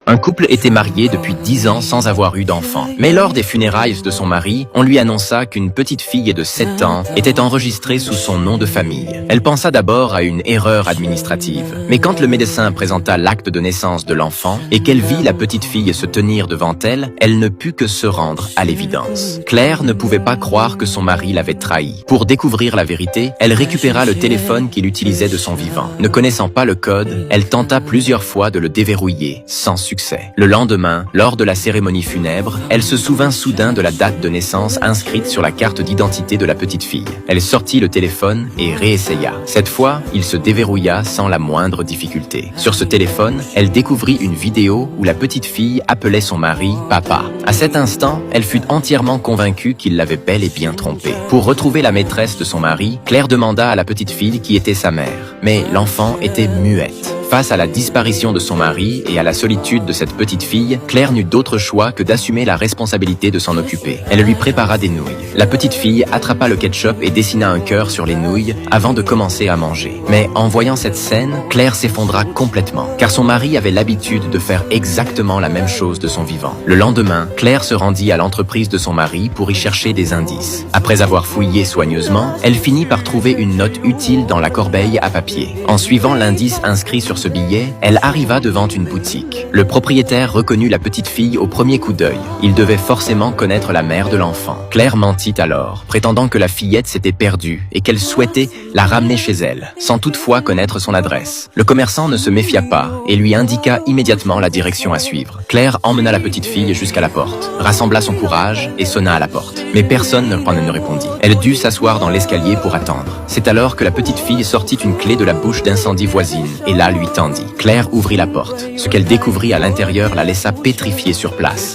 Un couple était marié depuis 10 ans sans avoir eu d'enfant. Mais lors des funérailles de son mari, on lui annonça qu'une petite fille de 7 ans était enregistrée sous son nom de famille. Elle pensa d'abord à une erreur administrative. Mais quand le médecin présenta l'acte de naissance de l'enfant et qu'elle vit la petite fille se tenir devant elle, elle ne put que se rendre à l'évidence. Claire ne pouvait pas croire que son mari l'avait trahie. Pour découvrir la vérité, elle récupéra le téléphone qu'il utilisait de son vivant. Ne connaissant pas le code, elle tenta plusieurs fois de le déverrouiller, sans succès. Le lendemain, lors de la cérémonie funèbre, elle se souvint soudain de la date de naissance inscrite sur la carte d'identité de la petite fille. Elle sortit le téléphone et réessaya. Cette fois, il se déverrouilla sans la moindre difficulté. Sur ce téléphone, elle découvrit une vidéo où la petite fille appelait son mari « papa ». À cet instant, elle fut entièrement convaincue qu'il l'avait bel et bien trompée. Pour retrouver la maîtresse de son mari, Claire demanda à la petite fille qui était sa mère. Mais l'enfant était muette. Face à la disparition de son mari et à la solitude de cette petite fille, Claire n'eut d'autre choix que d'assumer la responsabilité de s'en occuper. Elle lui prépara des nouilles. La petite fille attrapa le ketchup et dessina un cœur sur les nouilles avant de commencer à manger. Mais en voyant cette scène, Claire s'effondra complètement, car son mari avait l'habitude de faire exactement la même chose de son vivant. Le lendemain, Claire se rendit à l'entreprise de son mari pour y chercher des indices. Après avoir fouillé soigneusement, elle finit par trouver une note utile dans la corbeille à papier. En suivant l'indice inscrit sur ce billet, elle arriva devant une boutique. Le propriétaire reconnut la petite fille au premier coup d'œil. Il devait forcément connaître la mère de l'enfant. Claire mentit alors, prétendant que la fillette s'était perdue et qu'elle souhaitait la ramener chez elle, sans toutefois connaître son adresse. Le commerçant ne se méfia pas et lui indiqua immédiatement la direction à suivre. Claire emmena la petite fille jusqu'à la porte, rassembla son courage et sonna à la porte. Mais personne ne répondit. Elle dut s'asseoir dans l'escalier pour attendre. C'est alors que la petite fille sortit une clé de la bouche d'incendie voisine et la lui tendit. Claire ouvrit la porte. Ce qu'elle découvrit à l'intérieur la laissa pétrifiée sur place.